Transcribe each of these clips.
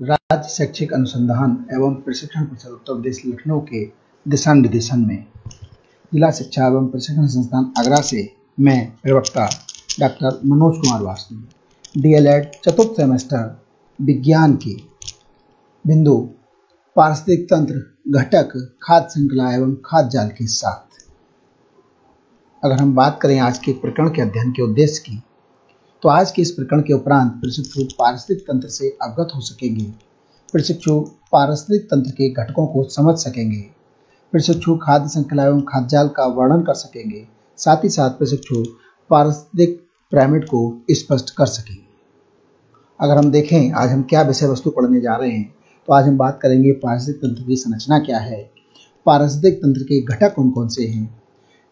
राज्य शैक्षिक अनुसंधान एवं प्रशिक्षण परिषद उत्तर प्रदेश लखनऊ के दिशा निर्देशन में जिला शिक्षा एवं प्रशिक्षण संस्थान आगरा से मैं प्रवक्ता डॉक्टर मनोज कुमार वासनी डीएलएड चतुर्थ सेमेस्टर विज्ञान के बिंदु पारिस्थितिक तंत्र घटक खाद्य श्रृंखला एवं खाद्य जाल के साथ अगर हम बात करें आज के प्रकरण के अध्ययन के उद्देश्य की, तो आज के इस प्रकरण के उपरांत प्रशिक्षु पारिस्थितिक तंत्र से अवगत हो सकेंगे, प्रशिक्षु पारिस्थितिक तंत्र के घटकों को समझ सकेंगे, प्रशिक्षु खाद्य श्रृंखला एवं खाद्य जाल का वर्णन कर सकेंगे, साथ ही साथ प्रशिक्षु पारिस्थितिक पिरामिड को स्पष्ट कर सकेंगे। अगर हम देखें आज हम क्या विषय वस्तु पढ़ने जा रहे हैं, तो आज हम बात करेंगे पारिस्थितिक तंत्र की संरचना क्या है, पारिस्थितिक तंत्र के घटक कौन कौन से हैं,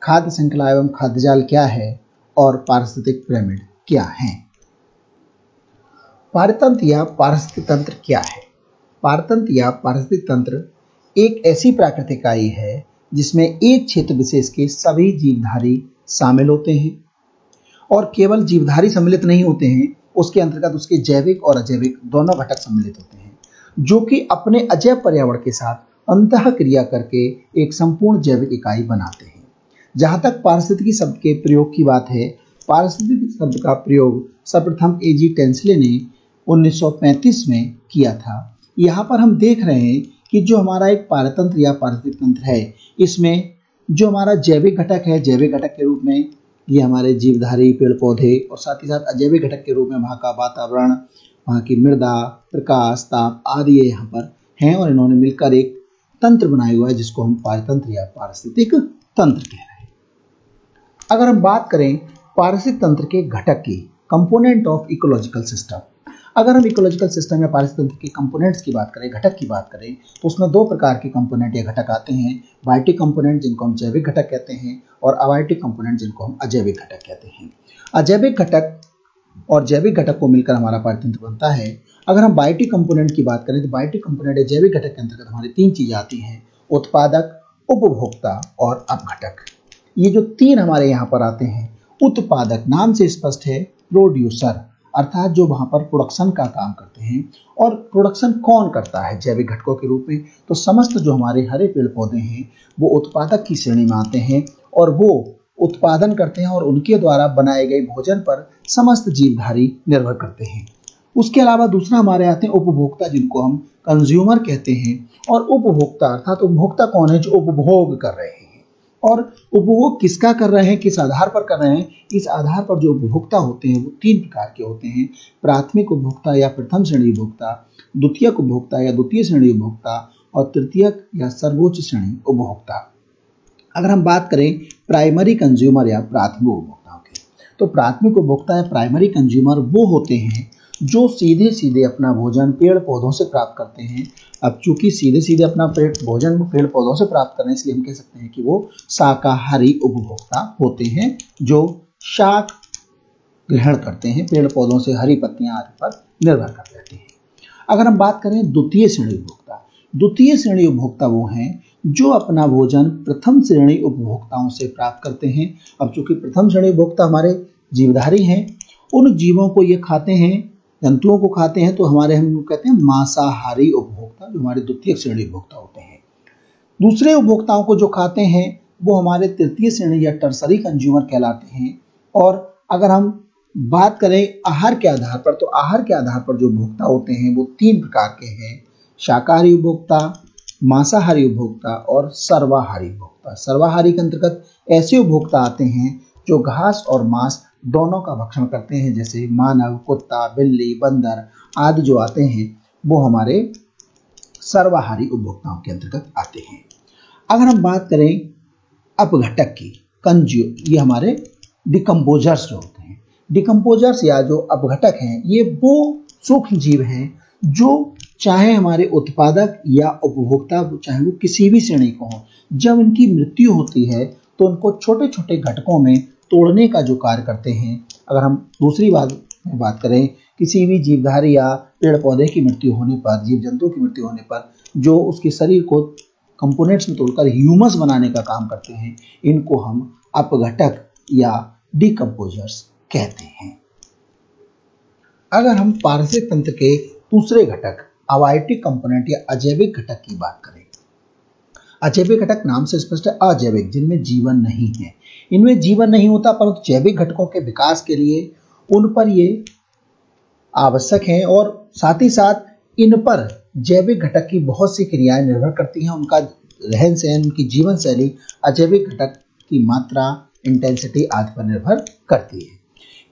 खाद्य श्रृंखला एवं खाद्य जाल क्या है और पारिस्थितिक पिरामिड क्या है। पारतंत्र या पारिस्थितिक तंत्र क्या है? पारतंत्र या पारिस्थितिक तंत्र एक ऐसी प्राकृतिक इकाई है जिसमें एक क्षेत्र विशेष के सभी जीवधारी शामिल होते हैं और केवल जीवधारी सम्मिलित नहीं होते हैं, उसके अंतर्गत उसके जैविक और अजैविक दोनों घटक सम्मिलित होते हैं, जो कि अपने अजैव पर्यावरण के साथ अंतः क्रिया करके एक संपूर्ण जैविक इकाई बनाते हैं। जहां तक पारिस्थितिकी शब्द के प्रयोग की बात है, पारिस्थितिकी शब्द का प्रयोग सर्वप्रथम एजी टेंसले ने 1935 में किया था। यहाँ पर हम देख रहे हैं कि जो हमारा एक पारतंत्र या पारिस्थितिक तंत्र है, इसमें जो हमारा जैविक घटक है, जैविक घटक के रूप में ये हमारे जीवधारी पेड़ पौधे और साथ ही साथ अजैविक घटक के रूप में वहाँ का वातावरण, वहाँ की मृदा, प्रकाश, ताप आदि यहाँ पर हैं और इन्होंने मिलकर एक तंत्र बनाया हुआ है जिसको हम पारतंत्र या पारिस्थितिक तंत्र कह रहे हैं। अगर हम बात करें पारिस्थितिक तंत्र के घटक की, कंपोनेंट ऑफ इकोलॉजिकल सिस्टम, अगर हम इकोलॉजिकल सिस्टम या पारिस्थितिक तंत्र के कंपोनेंट्स की बात करें, घटक की बात करें, तो उसमें दो प्रकार के कंपोनेंट या घटक आते हैं, बायोटिक कंपोनेंट जिनको हम जैविक घटक कहते हैं और अबायोटिक कंपोनेंट जिनको हम अजैविक घटक कहते हैं। अजैविक घटक और जैविक घटक को मिलकर हमारा पारितंत्र बनता है। अगर हम बायोटिक कंपोनेंट की बात करें तो बायोटिक कंपोनेंट या जैविक घटक के अंतर्गत हमारी तीन चीजें आती हैं, उत्पादक, उपभोक्ता और अपघटक। ये जो तीन हमारे यहाँ पर आते हैं, उत्पादक नाम से स्पष्ट है, प्रोड्यूसर अर्थात जो वहां पर प्रोडक्शन का काम करते हैं। और प्रोडक्शन कौन करता है जैविक घटकों के रूप में, तो समस्त जो हमारे हरे पेड़ पौधे हैं वो उत्पादक की श्रेणी में आते हैं और वो उत्पादन करते हैं और उनके द्वारा बनाए गए भोजन पर समस्त जीवधारी निर्भर करते हैं। उसके अलावा दूसरा हमारे आते हैं उपभोक्ता, जिनको हम कंज्यूमर कहते हैं। और उपभोक्ता अर्थात उपभोक्ता कौन है, जो उपभोग कर रहे हैं। और उपभोग किसका कर रहे हैं, किस आधार पर कर रहे हैं, इस आधार पर जो उपभोक्ता होते हैं वो तीन प्रकार के होते हैं, प्राथमिक उपभोक्ता या प्रथम श्रेणी उपभोक्ता, द्वितीयक उपभोक्ता या द्वितीय श्रेणी उपभोक्ता और तृतीयक या सर्वोच्च श्रेणी उपभोक्ता। अगर हम बात करें प्राइमरी कंज्यूमर या प्राथमिक उपभोक्ताओं की, तो प्राथमिक उपभोक्ता या प्राइमरी कंज्यूमर वो होते हैं जो सीधे सीधे अपना भोजन पेड़ पौधों से प्राप्त करते हैं। अब चूंकि सीधे सीधे अपना भोजन पेड़ पौधों से प्राप्त करने, इसलिए हम कह सकते हैं कि वो शाकाहारी उपभोक्ता होते हैं, जो शाक ग्रहण करते हैं, पेड़ पौधों से हरी पत्तियां आदि पर निर्भर कर लेते हैं। अगर हम बात करें द्वितीय श्रेणी उपभोक्ता, द्वितीय श्रेणी उपभोक्ता वो हैं जो अपना भोजन प्रथम श्रेणी उपभोक्ताओं से प्राप्त करते हैं। अब चूंकि प्रथम श्रेणी उपभोक्ता हमारे जीवधारी हैं, उन जीवों को ये खाते हैं, जंतुओं को खाते हैं, तो हमारे हम कहते हैं मांसाहारी उपभोक्ता, जो हमारे द्वितीय श्रेणी उपभोक्ता होते हैं। दूसरे उपभोक्ताओं को जो खाते हैं वो हमारे तृतीय श्रेणी या टर्सरी कंज्यूमर कहलाते हैं। और अगर हम बात करें आहार के आधार पर, तो आहार के आधार पर जो उपभोक्ता होते हैं वो तीन प्रकार के हैं, शाकाहारी उपभोक्ता, मांसाहारी उपभोक्ता और सर्वाहारी उपभोक्ता। सर्वाहारी के अंतर्गत ऐसे उपभोक्ता आते हैं जो घास और मांस दोनों का भक्षण करते हैं, जैसे मानव, कुत्ता, बिल्ली, बंदर आदि जो आते हैं वो हमारे सर्वाहारी उपभोक्ताओं के अंतर्गत आते हैं। अगर हम बात करें अपघटक की, ये हमारे डिकम्पोजर्स जो होते हैं, डिकम्पोजर्स या जो अपघटक हैं, ये वो सूक्ष्म जीव हैं जो चाहे हमारे उत्पादक या उपभोक्ता, चाहे वो किसी भी श्रेणी को हो, जब इनकी मृत्यु होती है तो उनको छोटे छोटे घटकों में तोड़ने का जो कार्य करते हैं। अगर हम दूसरी बात करें, किसी भी जीवधारी या पेड़ पौधे की मृत्यु होने पर, जीव जंतु की मृत्यु होने पर जो उसके शरीर को कंपोनेंट्स में तोड़कर ह्यूमस बनाने का काम करते हैं, इनको हम अपघटक या डिकम्पोजर्स कहते हैं। अगर हम पारिस्थितिक तंत्र के दूसरे घटक अबायोटिक कंपोनेंट या अजैविक घटक की बात करें, अजैविक घटक नाम से स्पष्ट है, अजैविक जिनमें जीवन नहीं है। इनमें जीवन नहीं होता परंतु जैविक घटकों के विकास के लिए उन पर ये आवश्यक हैं और साथ ही साथ इन पर जैविक घटक की बहुत सी क्रियाएं निर्भर करती हैं। उनका रहन सहन, उनकी जीवन शैली अजैविक घटक की मात्रा, इंटेंसिटी आदि पर निर्भर करती है।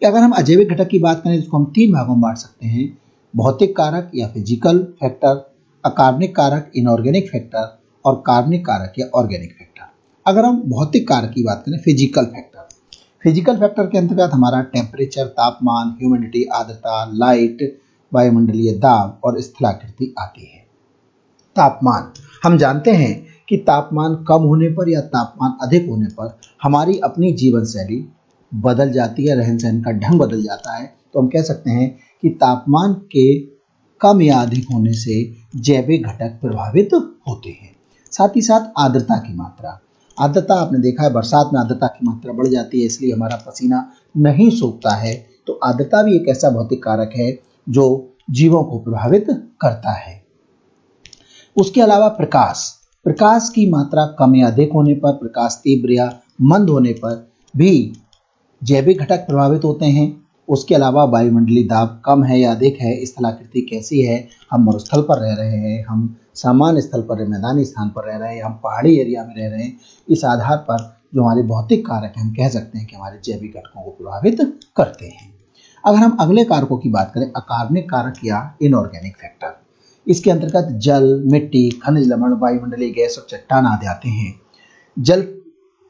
अगर हम अजैविक घटक की बात करें इसको हम तीन भागों में बांट सकते हैं, भौतिक कारक या फिजिकल फैक्टर, अकार्बनिक कारक इनऑर्गेनिक फैक्टर और कार्बनिक कारक या ऑर्गेनिक फैक्टर। अगर हम भौतिक कारक की बात करें, फिजिकल फैक्टर, फिजिकल फैक्टर के अंतर्गत हमारा टेम्परेचर, तापमान, ह्यूमिडिटी, आर्द्रता, लाइट, वायुमंडलीय दाब और स्थलाकृति आती है। तापमान, हम जानते हैं कि तापमान कम होने पर या तापमान अधिक होने पर हमारी अपनी जीवन शैली बदल जाती है, रहन सहन का ढंग बदल जाता है। तो हम कह सकते हैं कि तापमान के कम या अधिक होने से जैविक घटक प्रभावित होते हैं। साथ ही साथ आर्द्रता की मात्रा, आर्द्रता आपने देखा है बरसात में आर्द्रता की मात्रा बढ़ जाती है, इसलिए हमारा पसीना नहीं सूखता है। तो आर्द्रता भी एक ऐसा भौतिक कारक है जो जीवों को प्रभावित करता है। उसके अलावा प्रकाश, प्रकाश की मात्रा कम या अधिक होने पर, प्रकाश तीव्र या मंद होने पर भी जैविक घटक प्रभावित होते हैं। उसके अलावा वायुमंडलीय दाब कम है या अधिक है, स्थलाकृति कैसी है, हम मरुस्थल पर रह रहे हैं, हम सामान्य स्थल पर, मैदानी स्थान पर रह रहे हैं, हम पहाड़ी एरिया में रह रहे हैं, इस आधार पर जो हमारे भौतिक कारक हैं हम कह सकते हैं कि हमारे जैविक घटकों को प्रभावित करते हैं। अगर हम अगले कारकों की बात करें, अकार्बनिक कारक या इनऑर्गेनिक फैक्टर, इसके अंतर्गत जल, मिट्टी, खनिज लवण, वायुमंडलीय गैस और चट्टान आदि आते हैं। जल,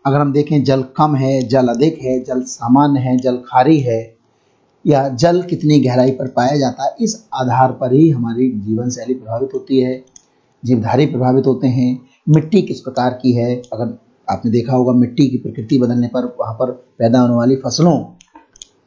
अगर हम देखें जल कम है, जल अधिक है, जल सामान्य है, जल खारी है, या जल कितनी गहराई पर पाया जाता है, इस आधार पर ही हमारी जीवन शैली प्रभावित होती है, जीवधारी प्रभावित होते हैं। मिट्टी किस प्रकार की है, अगर आपने देखा होगा मिट्टी की प्रकृति बदलने पर वहाँ पर पैदा होने वाली फसलों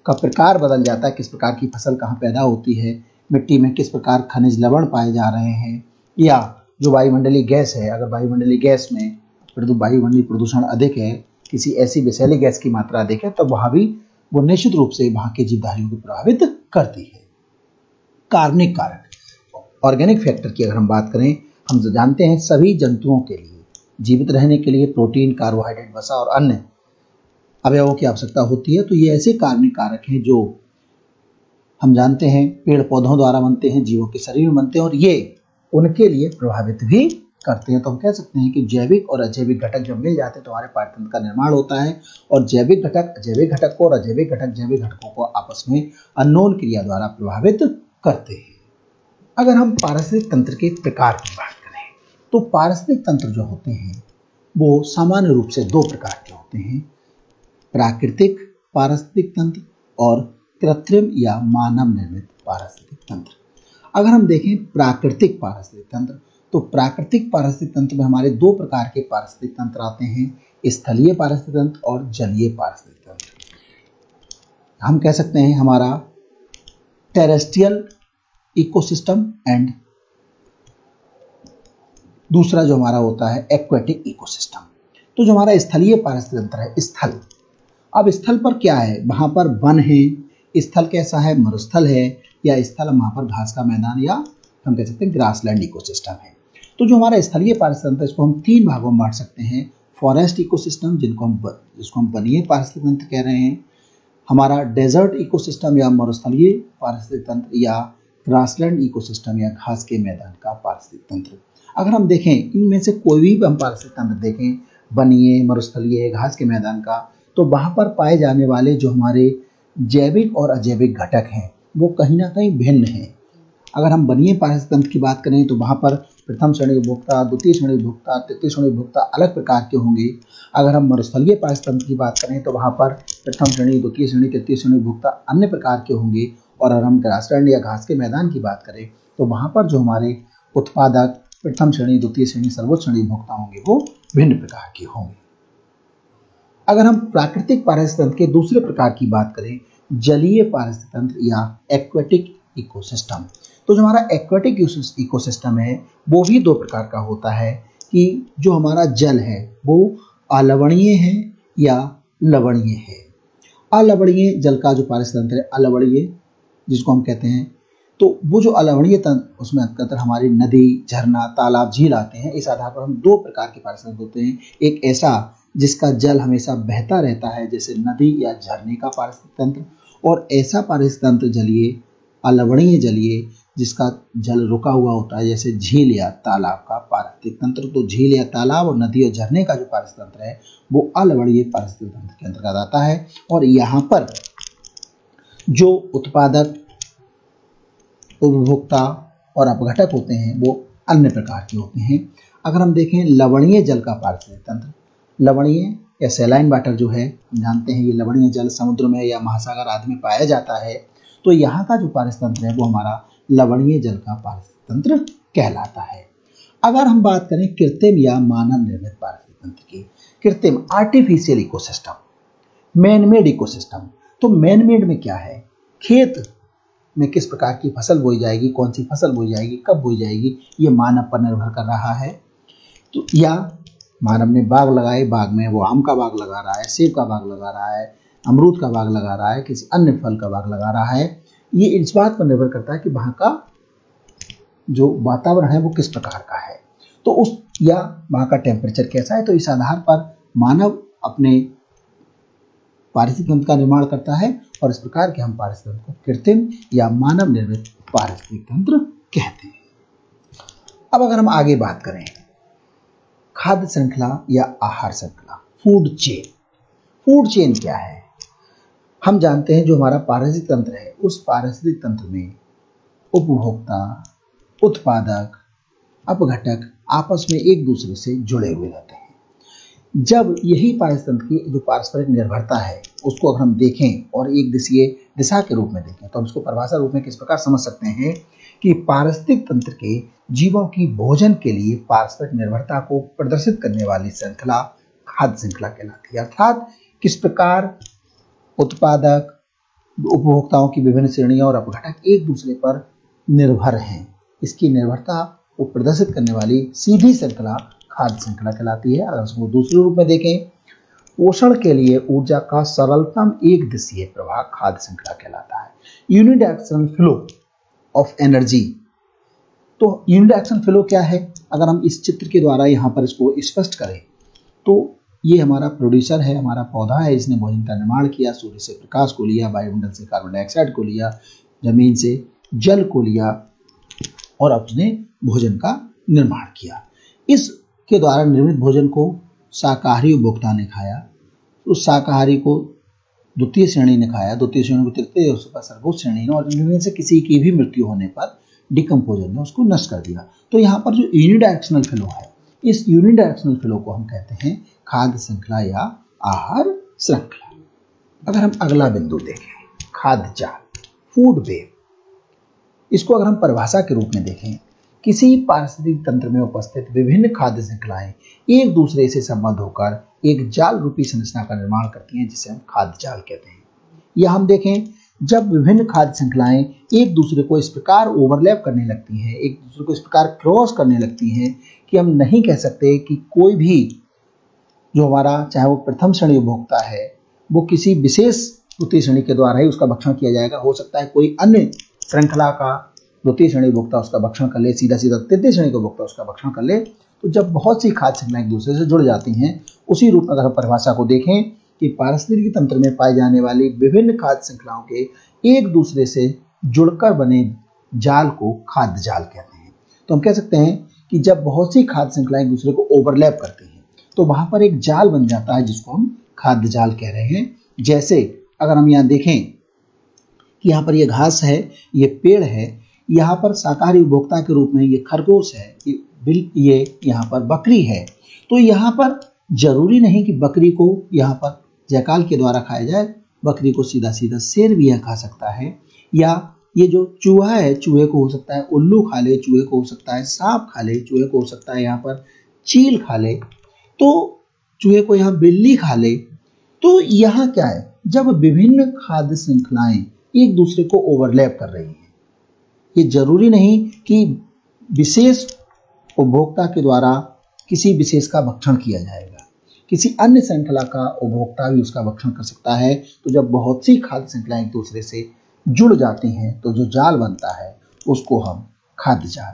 का प्रकार बदल जाता है, किस प्रकार की फसल कहाँ पैदा होती है, मिट्टी में किस प्रकार खनिज लवण पाए जा रहे हैं, या जो वायुमंडलीय गैस है, अगर वायुमंडलीय गैस में वायुमंडलीय प्रदूषण अधिक है, किसी ऐसी विषैली गैस की मात्रा अधिक है, तो वहाँ भी वो निश्चित रूप से वहाँ के जीवधारियों को प्रभावित करती है। कार्बनिक कारक, ऑर्गेनिक फैक्टर की अगर हम बात करें, हम जानते हैं सभी जंतुओं के लिए जीवित रहने के लिए प्रोटीन, कार्बोहाइड्रेट, वसा और अन्य अवयवों की आवश्यकता होती है। तो ये ऐसे कार्बनिक कारक हैं जो हम जानते हैं पेड़ पौधों द्वारा बनते हैं, जीवों के शरीर में बनते हैं और ये उनके लिए प्रभावित भी करते हैं। तो हम कह सकते हैं कि जैविक और अजैविक घटक जब मिल जाते हैं तो हमारे पाचन का निर्माण होता है और जैविक घटक अजैविक घटक को और अजैविक घटक जैविक घटकों को आपस में अन्योन्य क्रिया द्वारा प्रभावित करते हैं। अगर हम पारिस्थितिक तंत्र के प्रकार की बात करें तो पारिस्थितिक तंत्र जो होते हैं वो सामान्य रूप से दो प्रकार के होते हैं, प्राकृतिक पारिस्थितिक तंत्र और कृत्रिम या मानव निर्मित पारिस्थितिक तंत्र। अगर हम देखें प्राकृतिक पारिस्थितिक तंत्र, तो प्राकृतिक पारिस्थितिक तंत्र में हमारे दो प्रकार के पारिस्थितिक तंत्र आते हैं, स्थलीय पारिस्थितिक तंत्र और जलीय पारिस्थितिक तंत्र। हम कह सकते हैं हमारा टेरेस्ट्रियल इकोसिस्टम एंड दूसरा जो हमारा होता है एक्वेटिक इकोसिस्टम। तो जो हमारा स्थलीय पारिस्थितिक तंत्र है, स्थल, अब स्थल पर क्या है, वहां पर वन है, स्थल कैसा है, मरुस्थल है, या स्थल वहां पर घास का मैदान या हम कह सकते हैं ग्रासलैंड इकोसिस्टम है। तो जो हमारा स्थलीय पारिस्थितिक तंत्र इसको हम तीन भागों में बांट सकते हैं, फॉरेस्ट इकोसिस्टम जिसको हम वनीय पारिस्थितिक तंत्र कह रहे हैं, हमारा डेजर्ट इकोसिस्टम या मरुस्थलीय पारिस्थितिक तंत्र, या ग्रासलैंड इकोसिस्टम या घास के मैदान का पारिस्थितिक तंत्र। अगर हम देखें इनमें से कोई भी हम पारिस्थितिक तंत्र देखें, वनीय, मरुस्थलीय, घास के मैदान का, तो वहां पर पाए जाने वाले जो हमारे जैविक और अजैविक घटक हैं वो कहीं ना कहीं भिन्न हैं। अगर हम वनीय पारिस्थितिक तंत्र की बात करें तो वहां पर प्रथम श्रेणी उपभोक्ता, द्वितीय श्रेणी उपभोक्ता, तृतीय श्रेणी उपभोक्ता अलग प्रकार के होंगे। अगर हम मरुस्थलीय पारिस्थितिक तंत्र की बात करें तो वहां पर प्रथम श्रेणी, द्वितीय श्रेणी, तृतीय श्रेणी उपभोक्ता अन्य प्रकार के होंगे। और अगर हम ग्रासलैंड या घास के मैदान की बात करें तो वहां पर जो हमारे उत्पादक प्रथम श्रेणी, द्वितीय श्रेणी, सर्वोच्च श्रेणी उपभोक्ता होंगे वो भिन्न प्रकार के होंगे। अगर हम प्राकृतिक पारिस्थितिक तंत्र के दूसरे प्रकार की बात करें, जलीय पारिस्थितिक तंत्र या एक्वेटिक इकोसिस्टम, तो जो हमारा एक्वेटिक इकोसिस्टम है वो भी दो प्रकार का होता है कि जो हमारा जल है वो अलवणीय है या लवणीय है। अलवणीय जल का जो पारिस्थितिक तंत्र है, अलवणीय जिसको हम कहते हैं तो वो जो अलवणीय तंत्र, उसमें अंतर हमारी नदी, झरना, तालाब, झील आते हैं। इस आधार पर हम दो प्रकार के पारिस्थितिक तंत्र होते हैं। एक ऐसा जिसका जल हमेशा बहता रहता है जैसे नदी या झरने का पारिस्थितिक तंत्र, और ऐसा पारिस्थितिक तंत्र जलीय, अलवणीय जलीय, जिसका जल रुका हुआ होता है जैसे झील या तालाब का पारिस्थितिक तंत्र। तो झील या तालाब और नदी और झरने का जो पारिस्थितिक तंत्र है वो अलवणीय पारिस्थितिक तंत्र के अंतर्गत आता है। और यहाँ पर जो उत्पादक, उपभोक्ता और अपघटक होते हैं वो अन्य प्रकार के होते हैं। अगर हम देखें लवणीय जल का पारिस्थितिक तंत्र, लवणीय या सैलाइन वाटर जो है, हम जानते हैं ये लवणीय जल समुद्र में या महासागर आदि में पाया जाता है। तो यहाँ का जो पारिस्थितिक तंत्र है वो हमारा लवणीय जल का पारिस्थितिक तंत्र कहलाता है। अगर हम बात करें कृत्रिम या मानव निर्मित पारिस्थितिक तंत्र की, कृत्रिम आर्टिफिशियल इकोसिस्टम, मैनमेड इकोसिस्टम। तो मैनमेड में क्या है, खेत में किस प्रकार की फसल बोई जाएगी, कौन सी फसल बोई जाएगी, कब बोई जाएगी, ये मानव पर निर्भर कर रहा है। तो या मानव ने बाग लगाए, बाग में वो आम का बाग लगा रहा है, सेब का बाग लगा रहा है, अमरूद का बाग लगा रहा है, किसी अन्य फल का बाग लगा रहा है। ये इस बात पर निर्भर करता है कि वहाँ का जो वातावरण है वो किस प्रकार का है, तो उस या वहाँ का टेम्परेचर कैसा है। तो इस आधार पर मानव अपने पारिस्थितिक तंत्र का निर्माण करता है और इस प्रकार के हम पारिस्थितिक तंत्र को कृत्रिम या मानव निर्मित पारिस्थितिक तंत्र कहते हैं। अब अगर हम आगे बात करें खाद्य श्रृंखला या आहार श्रृंखला, फूड चेन। फूड चेन क्या है, हम जानते हैं जो हमारा पारिस्थितिक तंत्र है उस पारिस्थितिक तंत्र में उपभोक्ता, उत्पादक, अपघटक आपस में एक दूसरे से जुड़े हुए रहते हैं। जब यही पारिस्थितिक तंत्र की जो पारस्परिक निर्भरता है उसको अगर हम देखें और एक दिशीय दिशा के रूप में देखें तो हम इसको परिभाषा रूप में किस प्रकार समझ सकते हैं कि पारिस्थितिक तंत्र के जीवों की भोजन के लिए पारस्परिक निर्भरता को प्रदर्शित करने वाली श्रृंखला खाद्य श्रृंखला कहलाती है। अर्थात किस प्रकार उत्पादक, उपभोक्ताओं की विभिन्न श्रेणियां और अपघटक एक दूसरे पर निर्भर हैं, इसकी निर्भरता को प्रदर्शित करने वाली सीधी श्रृंखला खाद्य श्रृंखला कहलाती है। अगर उसको दूसरे रूप में देखें, पोषण के लिए ऊर्जा का सरलतम एक दिशीय प्रवाह खाद्य श्रृंखला कहलाता है। Unidirectional flow of energy. तो यूनिडायरेक्शनल फ्लो क्या है, अगर हम इस चित्र के द्वारा यहाँ पर इसको स्पष्ट करें तो ये हमारा प्रोड्यूसर है, हमारा पौधा है, इसने भोजन का निर्माण किया, सूर्य से प्रकाश को लिया, वायुमंडल से कार्बन डाइऑक्साइड को लिया, जमीन से जल को लिया और अपने भोजन का निर्माण किया। इसके द्वारा निर्मित भोजन को शाकाहारी उपभोक्ता ने खाया, उस शाकाहारी को द्वितीय श्रेणी ने खाया, द्वितीय श्रेणी को तृतीय, उसके सर्वोच्च श्रेणी ने, और इनमें से किसी की भी मृत्यु होने पर डिकम्पोजर ने उसको नष्ट कर दिया। तो यहाँ पर जो यूनिडायरेक्शनल फ्लो है, इस यूनिडायरेक्शनल फ्लो को हम कहते हैं खाद्य श्रृंखला या आहार श्रृंखला। अगर हम अगला बिंदु देखें, खाद्य जाल, फूड वेब, इसको अगर हम परिभाषा के रूप में देखें, किसी पारिस्थितिक तंत्र में उपस्थित विभिन्न खाद्य श्रृंखलाएं एक दूसरे से संबद्ध होकर एक जाल रूपी संरचना का निर्माण करती हैं, जिसे हम खाद्य जाल कहते हैं। या हम देखें, जब विभिन्न खाद्य श्रृंखलाएं एक दूसरे को इस प्रकार ओवरलैप करने लगती हैं, एक दूसरे को इस प्रकार क्रॉस करने लगती हैं कि हम नहीं कह सकते कि कोई भी जो हमारा, चाहे वो प्रथम श्रेणी उपभोक्ता है, वो किसी विशेष द्वितीय श्रेणी के द्वारा ही उसका भक्षण किया जाएगा। हो सकता है कोई अन्य श्रृंखला का द्वितीय श्रेणी उपभोक्ता उसका भक्षण कर ले, सीधा सीधा तृतीय श्रेणी का उपभोक्ता उसका भक्षण कर ले। तो जब बहुत सी खाद्य श्रृंखलाएं एक दूसरे से जुड़ जाती हैं, उसी रूप में अगर हम परिभाषा को देखें कि पारिस्थितिकी तंत्र में पाई जाने वाली विभिन्न खाद्य श्रृंखलाओं के एक दूसरे से जुड़कर बने जाल को खाद्य जाल कहते हैं। तो हम कह सकते हैं कि जब बहुत सी खाद्य श्रृंखलाएं एक दूसरे को ओवरलैप करती हैं तो वहां पर एक जाल बन जाता है जिसको हम खाद्य जाल कह रहे हैं। जैसे अगर हम यहाँ देखें कि यहाँ पर ये घास है, ये पेड़ है, यहाँ पर शाकाहारी उपभोक्ता के रूप में ये खरगोश है, ये यहाँ पर बकरी है। तो यहाँ पर जरूरी नहीं कि बकरी को यहाँ पर जयकाल के द्वारा खाया जाए, बकरी को सीधा सीधा शेर भी यह खा सकता है, या ये जो चूहा है, चूहे को हो सकता है उल्लू खा ले, चूहे को हो सकता है सांप खा ले, चूहे को हो सकता है यहाँ पर चील खा ले, तो चूहे को यहाँ बिल्ली खा ले। तो यहाँ क्या है, जब विभिन्न खाद्य श्रृंखलाएं एक दूसरे को ओवरलैप कर रही हैं, ये जरूरी नहीं कि विशेष उपभोक्ता के द्वारा किसी विशेष का भक्षण किया जाएगा, किसी अन्य श्रृंखला का उपभोक्ता भी उसका भक्षण कर सकता है। तो जब बहुत सी खाद्य श्रृंखलाएं एक दूसरे से जुड़ जाती हैं तो जो जाल बनता है उसको हम खाद्य जाल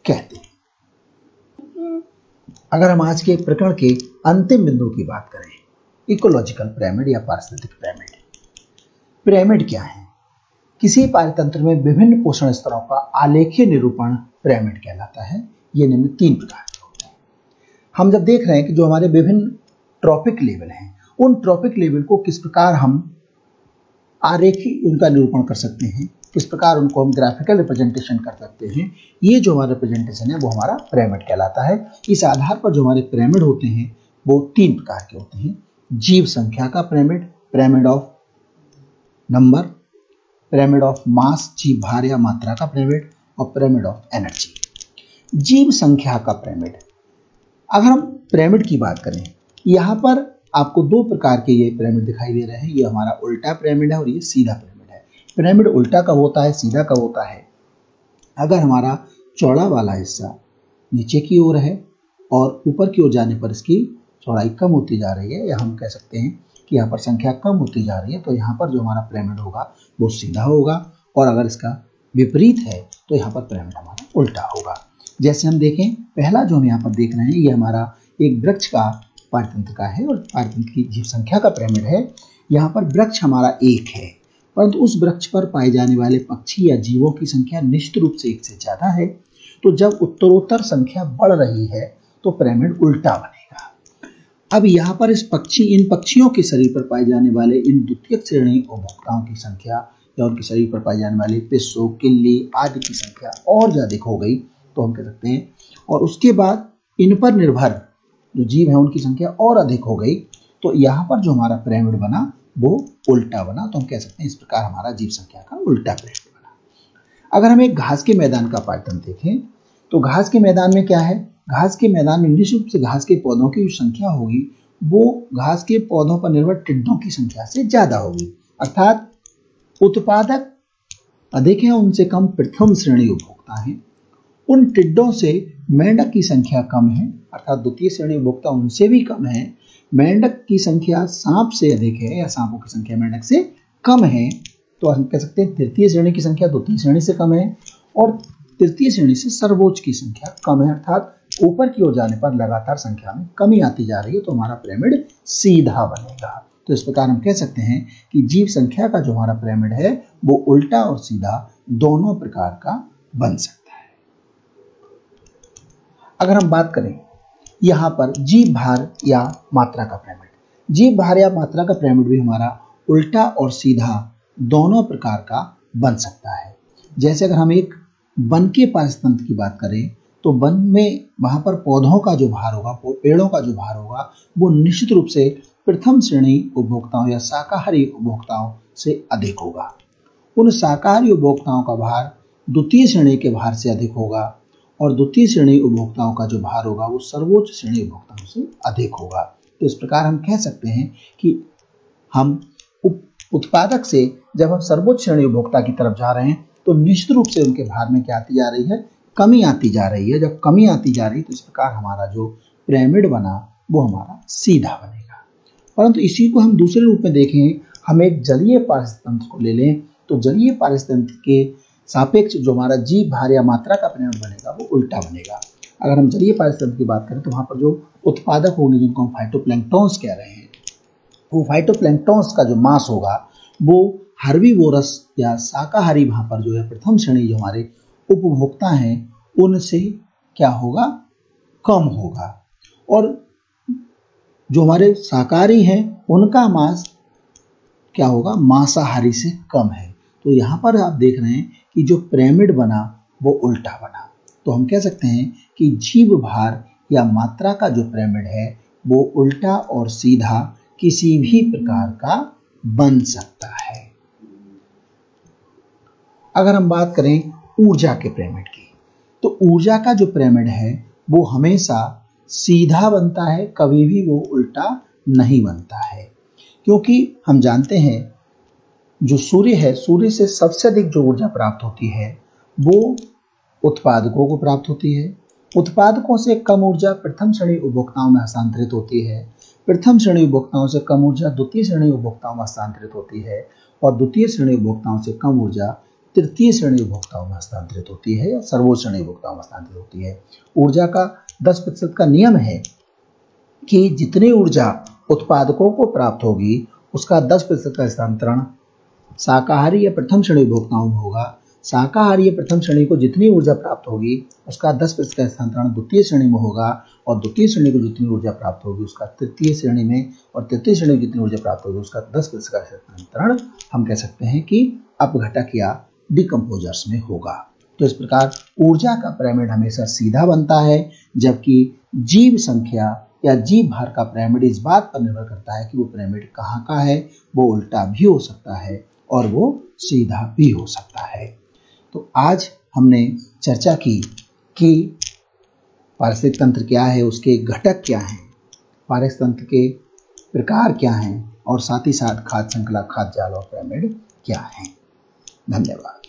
कहते हैं। अगर हम आज के प्रकरण के अंतिम बिंदु की बात करें, इकोलॉजिकल पिरामिड या पारिस्थितिक पिरामिड। पिरामिड क्या है? किसी पारितंत्र में विभिन्न पोषण स्तरों का आलेखीय निरूपण पिरामिड कहलाता है। ये निम्न 3 प्रकार के होते हैं। हम जब देख रहे हैं कि जो हमारे विभिन्न ट्रॉपिक लेवल हैं, उन ट्रॉपिक लेवल को किस प्रकार हम आरेखी उनका निरूपण कर सकते हैं, किस प्रकार उनको हम ग्राफिकल रिप्रेजेंटेशन कर सकते हैं, ये जो हमारा रिप्रेजेंटेशन है वो हमारा पिरामिड कहलाता है। इस आधार पर जो हमारे पिरामिड होते हैं वो 3 प्रकार के होते हैं। जीव संख्या का pyramid, pyramid of number, pyramid of mass, जीव भार या मात्रा का पिरामिड, और पिरामिड ऑफ एनर्जी। जीव संख्या का पिरामिड, अगर हम पिरामिड की बात करें, यहाँ पर आपको 2 प्रकार के ये पिरामिड दिखाई दे रहे हैं। ये हमारा उल्टा पिरामिड है और ये सीधा पिरामिड है। पिरामिड उल्टा कब होता है, सीधा कब होता है? अगर हमारा चौड़ा वाला हिस्सा नीचे की ओर है और ऊपर की ओर जाने पर इसकी चौड़ाई कम होती जा रही है, या हम कह सकते हैं कि यहाँ पर संख्या कम होती जा रही है, तो यहाँ पर जो हमारा पिरामिड होगा वो सीधा होगा। और अगर इसका विपरीत है तो यहाँ पर पिरामिड हमारा उल्टा होगा। जैसे हम देखें, पहला जो हम यहाँ पर देख रहे हैं ये हमारा एक वृक्ष का पारितंत्र का है और पारितंत्र की जीव संख्या का पिरामिड है। यहाँ पर वृक्ष हमारा 1 है, परंतु उस वृक्ष पर पाए जाने वाले पक्षी या जीवों की संख्या निश्चित रूप से 1 से ज्यादा है। तो जब उत्तरोत्तर संख्या बढ़ रही है तो पिरामिड उल्टा बनेगा। अब यहाँ पर इन पक्षियों के शरीर पर पाए जाने वाले इन द्वितीयक श्रेणी उपभोक्ताओं की संख्या या उनके शरीर पर पाए जाने वाले पिस्सों, किल्ली आदि की संख्या और ज्यादा हो गई, तो हम कह सकते हैं। और उसके बाद इन पर निर्भर जो जीव है उनकी संख्या और अधिक हो गई, तो यहाँ पर जो हमारा पिरामिड बना वो उल्टा बना। तो हम कह सकते हैं इस प्रकार हमारा जीव संख्या का उल्टा पिरामिड बना। अगर हम एक घास के मैदान का पारितंत्र देखें, तो घास के मैदान में क्या है? घास के मैदान में निश्चित रूप से घास के पौधों की जो संख्या होगी वो घास के पौधों पर निर्भर टिड्डों की संख्या से ज्यादा होगी। अर्थात उत्पादक अधिक है, उनसे कम प्रथम श्रेणी उपभोक्ता है। उन टिड्डों से मेंढक की संख्या कम है, अर्थात द्वितीय श्रेणी उपभोक्ता उनसे भी कम है। मेंढक की संख्या सांप से अधिक है या सांपों की संख्या मेंढक से कम है, तो हम कह सकते हैं तृतीय श्रेणी की संख्या द्वितीय श्रेणी से कम है और तृतीय श्रेणी से सर्वोच्च की संख्या कम है। अर्थात ऊपर की ओर जाने पर लगातार संख्या में कमी आती जा रही है, तो हमारा पिरामिड सीधा बनेगा। तो इस प्रकार हम कह सकते हैं कि जीव संख्या का जो हमारा पिरामिड है वो उल्टा और सीधा दोनों प्रकार का बन सकता है। अगर हम बात करें यहाँ पर जीव भार या मात्रा का पिरामिड, जीव भार या मात्रा का पिरामिड भी हमारा उल्टा और सीधा दोनों प्रकार का बन सकता है। जैसे अगर हम एक वन के पारितंत्र की बात करें, तो वन में वहां पर पौधों का जो भार होगा, पेड़ों का जो भार होगा, वो निश्चित रूप से प्रथम श्रेणी उपभोक्ताओं या शाकाहारी उपभोक्ताओं से अधिक होगा। उन शाकाहारी उपभोक्ताओं का भार द्वितीय श्रेणी के भार से अधिक होगा और द्वितीय श्रेणी उपभोक्ताओं का जो भार होगा वो सर्वोच्च श्रेणी उपभोक्ताओं से अधिक होगा। तो इस प्रकार हम कह सकते हैं कि हम उत्पादक से जब हम सर्वोच्च श्रेणी उपभोक्ता की तरफ जा रहे हैं तो निश्चित रूप से उनके भार में क्या आती जा रही है? कमी आती जा रही है। जब कमी आती जा रही है तो इस प्रकार हमारा जो पिरामिड बना वो हमारा सीधा बनेगा। परंतु इसी को हम दूसरे रूप में देखें, हम एक जलीय पारिस्थितिकी को ले लें, तो जलीय पारिस्थितिकी के सापेक्ष जो हमारा जीव भार या मात्रा का पिरामिड बनेगा वो उल्टा बनेगा। अगर हम जलीय पारिस्थितिकी की बात करें तो वहां पर जो उत्पादक होंगे, जिनको हम फाइटोप्लैंक्टन्स कह रहे हैं, वो फाइटोप्लैंक्टन्स का जो मास होगा वो हर्बीवोरस या शाकाहारी वहां पर जो है प्रथम श्रेणी जो हमारे उपभोक्ता हैं उनसे क्या होगा? कम होगा। और जो हमारे शाकाहारी हैं उनका मांस क्या होगा? मांसाहारी से कम है। तो यहाँ पर आप देख रहे हैं कि जो पिरामिड बना वो उल्टा बना। तो हम कह सकते हैं कि जीव भार या मात्रा का जो पिरामिड है वो उल्टा और सीधा किसी भी प्रकार का बन सकता है। अगर हम बात करें ऊर्जा के पिरामिड की, तो ऊर्जा का जो पिरामिड है वो हमेशा सीधा बनता है, कभी भी वो उल्टा नहीं बनता है। क्योंकि हम जानते हैं जो सूर्य है, सूर्य से सबसे अधिक जो ऊर्जा प्राप्त होती है वो उत्पादकों को प्राप्त होती है। उत्पादकों से कम ऊर्जा प्रथम श्रेणी उपभोक्ताओं में हस्तांतरित होती है। प्रथम श्रेणी उपभोक्ताओं से कम ऊर्जा द्वितीय श्रेणी उपभोक्ताओं में हस्तांतरित होती है और द्वितीय श्रेणी उपभोक्ताओं से कम ऊर्जा तृतीय श्रेणी उपभोक्ताओं में हस्तांतरित होती है या सर्वोच्च श्रेणी उपभोक्ताओं में हस्तांतरित होती है। ऊर्जा का 10% का नियम है कि जितनी ऊर्जा उत्पादकों को प्राप्त होगी उसका 10% का हस्तांतरण शाकाहारी या प्रथम श्रेणी उपभोक्ताओं में होगा। शाकाहारी या प्रथम श्रेणी को जितनी ऊर्जा प्राप्त होगी उसका 10% का हस्तांतरण द्वितीय श्रेणी में होगा और द्वितीय श्रेणी को जितनी ऊर्जा प्राप्त होगी उसका तृतीय श्रेणी में, और तृतीय श्रेणी को जितनी ऊर्जा प्राप्त होगी उसका 10% का हस्तांतरण हम कह सकते हैं कि अपघटक या डिकम्पोजर्स में होगा। तो इस प्रकार ऊर्जा का पिरामिड हमेशा सीधा बनता है, जबकि जीव संख्या या जीव भार का पिरामिड इस बात पर निर्भर करता है कि वो पिरामिड कहाँ का है। वो उल्टा भी हो सकता है और वो सीधा भी हो सकता है। तो आज हमने चर्चा की कि पारिस्थितिक तंत्र क्या है, उसके घटक क्या हैं, पारिस्थितिक तंत्र के प्रकार क्या हैं और साथ ही साथ खाद्य श्रृंखला, खाद्य जाल और पिरामिड क्या हैं। धन्यवाद।